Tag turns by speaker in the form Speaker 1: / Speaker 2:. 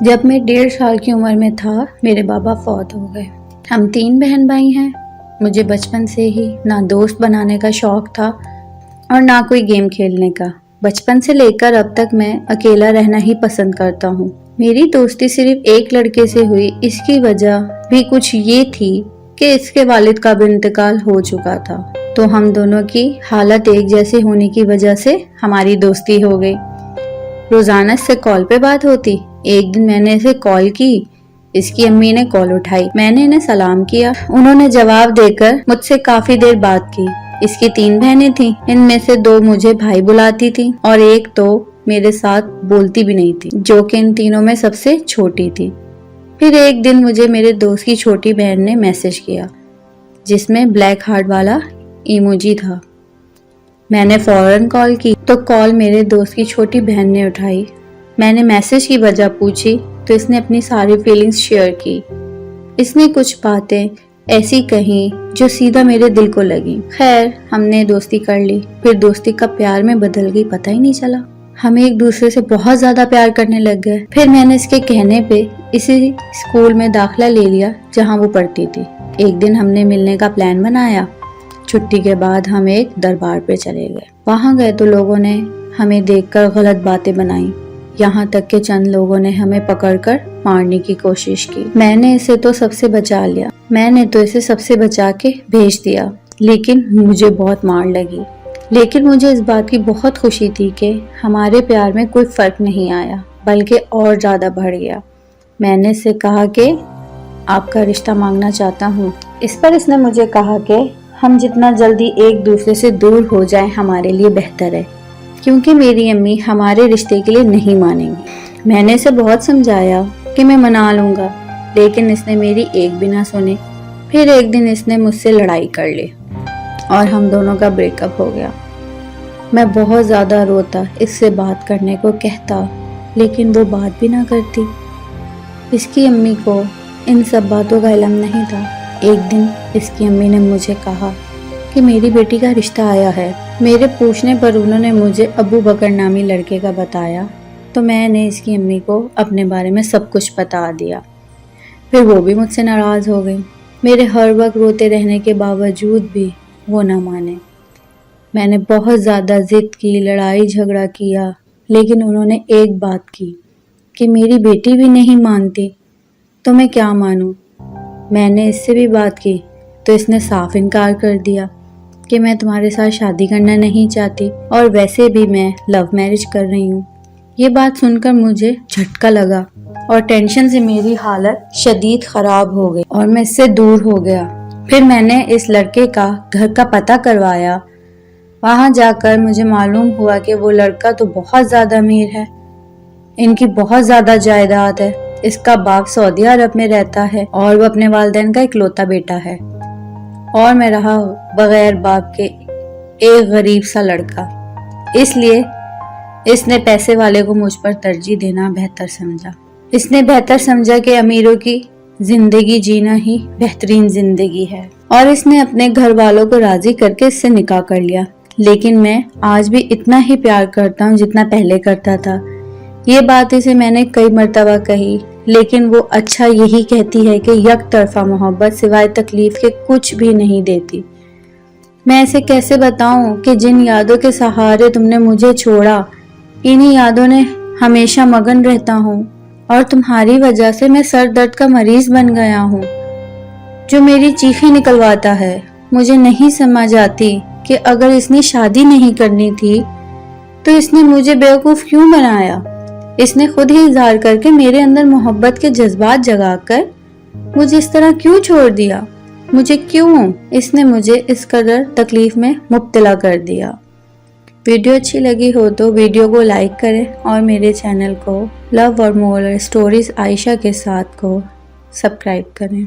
Speaker 1: جب میں 1.5 سال کی عمر میں تھا میرے بابا فوت ہو گئے۔ ہم 3 بہن بھائی ہیں۔ مجھے بچپن سے ہی نہ دوست بنانے کا شوق تھا اور نہ کوئی گیم کھیلنے کا۔ بچپن سے لے کر اب تک میں اکیلا رہنا ہی پسند کرتا ہوں۔ میری دوستی صرف ایک لڑکے سے ہوئی، اس کی وجہ بھی کچھ یہ تھی کہ اس کے والد کا بھی انتقال ہو چکا تھا، تو ہم دونوں کی حالت ایک جیسے ہونے کی وجہ سے ہماری دوستی ہو گئی۔ روزانہ اس سے کال پہ بات ہوتی۔ ایک دن میں نے اسے کال کی، اس کی امی نے کال اٹھائی، میں نے انہیں سلام کیا، انہوں نے جواب دے کر مجھ سے کافی دیر بات کی۔ اس کی 3 بہنیں تھیں، ان میں سے 2 مجھے بھائی بلاتی تھی اور ایک تو میرے ساتھ بولتی بھی نہیں تھی، جو کہ ان تینوں میں سب سے چھوٹی تھی۔ پھر ایک دن مجھے میرے دوست کی چھوٹی بہن نے میسج کیا جس میں بلیک ہارٹ والا ایموجی تھا۔ میں نے فوراً کال کی تو کال میرے دوست کی چھوٹی بہن نے اٹھائی۔ میں نے میسج کی وجہ پوچھی تو اس نے اپنی ساری فیلنگز شیئر کی۔ اس نے کچھ باتیں ایسی کہیں جو سیدھا میرے دل کو لگی۔ خیر ہم نے دوستی کر لی، پھر دوستی کا پیار میں بدل گئی، پتہ ہی نہیں چلا۔ ہم ایک دوسرے سے بہت زیادہ پیار کرنے لگ گئے۔ پھر میں نے اس کے کہنے پہ اسی اسکول میں داخلہ لے لیا جہاں وہ پڑھتی تھی۔ ایک دن ہم نے ملنے کا پلان بنایا۔ چھٹی کے بعد ہم ایک دربار پہ چلے گئے۔ وہاں گئے تو لوگوں نے ہمیں دیکھ کر غلط باتیں بنائیں، یہاں تک کہ چند لوگوں نے ہمیں پکڑ کر مارنے کی کوشش کی۔ میں نے اسے تو سب سے بچا کے بھیج دیا، لیکن مجھے بہت مار لگی۔ لیکن مجھے اس بات کی بہت خوشی تھی کہ ہمارے پیار میں کوئی فرق نہیں آیا، بلکہ اور زیادہ بڑھ گیا۔ میں نے اس سے کہا کہ آپ کا رشتہ مانگنا چاہتا ہوں۔ اس پر اس نے مجھے کہا کہ ہم جتنا جلدی ایک دوسرے سے دور ہو جائیں ہمارے لیے بہتر ہے، کیونکہ میری امی ہمارے رشتے کے لیے نہیں مانیں گی۔ میں نے اسے بہت سمجھایا کہ میں منا لوں گا، لیکن اس نے میری ایک بھی نہ سنی۔ پھر ایک دن اس نے مجھ سے لڑائی کر لی اور ہم دونوں کا بریک اپ ہو گیا۔ میں بہت زیادہ روتا، اس سے بات کرنے کو کہتا، لیکن وہ بات بھی نہ کرتی۔ اس کی امی کو ان سب باتوں کا علم نہیں تھا۔ ایک دن اس کی امی نے مجھے کہا کہ میری بیٹی کا رشتہ آیا ہے۔ میرے پوچھنے پر انہوں نے مجھے ابو بکر نامی لڑکے کا بتایا، تو میں نے اس کی امی کو اپنے بارے میں سب کچھ بتا دیا۔ پھر وہ بھی مجھ سے ناراض ہو گئی۔ میرے ہر وقت روتے رہنے کے باوجود بھی وہ نہ مانے۔ میں نے بہت زیادہ ضد کی، لڑائی جھگڑا کیا، لیکن انہوں نے ایک بات کی کہ میری بیٹی بھی نہیں مانتی تو میں کیا مانوں۔ میں نے اس سے بھی بات کی تو اس نے صاف انکار کر دیا کہ میں تمہارے ساتھ شادی کرنا نہیں چاہتی، اور ویسے بھی میں لو میرج کر رہی ہوں۔ یہ بات سن کر مجھے جھٹکا لگا اور ٹینشن سے میری حالت شدید خراب ہو گئی اور میں اس سے دور ہو گیا۔ پھر میں نے اس لڑکے کا گھر کا پتہ کروایا۔ وہاں جا کر مجھے معلوم ہوا کہ وہ لڑکا تو بہت زیادہ امیر ہے، ان کی بہت زیادہ جائیداد ہے۔ اس کا باپ سعودی عرب میں رہتا ہے اور وہ اپنے والدین کا اکلوتا بیٹا ہے، اور میں رہا بغیر باپ کے ایک غریب سا لڑکا۔ اس لیے اس نے پیسے والے کو مجھ پر ترجیح دینا بہتر سمجھا۔ اس نے بہتر سمجھا کہ امیروں کی زندگی جینا ہی بہترین زندگی ہے، اور اس نے اپنے گھر والوں کو راضی کر کے اس سے نکاح کر لیا۔ لیکن میں آج بھی اتنا ہی پیار کرتا ہوں جتنا پہلے کرتا تھا۔ یہ بات اسے میں نے کئی مرتبہ کہی، لیکن وہ اچھا یہی کہتی ہے کہ یک طرفہ محبت سوائے تکلیف کے کچھ بھی نہیں دیتی۔ میں اسے کیسے بتاؤں کہ جن یادوں کے سہارے تم نے مجھے چھوڑا، انہی یادوں نے ہمیشہ مگن رہتا ہوں، اور تمہاری وجہ سے میں سر درد کا مریض بن گیا ہوں جو میری چیخیں نکلواتا ہے۔ مجھے نہیں سمجھ آتی کہ اگر اس نے شادی نہیں کرنی تھی تو اس نے مجھے بیوقوف کیوں بنایا۔ اس نے خود ہی اظہار کر کے میرے اندر محبت کے جذبات جگا کر مجھے اس طرح کیوں چھوڑ دیا؟ مجھے کیوں اس نے مجھے اس قدر تکلیف میں مبتلا کر دیا؟ ویڈیو اچھی لگی ہو تو ویڈیو کو لائک کریں اور میرے چینل کو لو اور مور اسٹوریز عائشہ کے ساتھ کو سبسکرائب کریں۔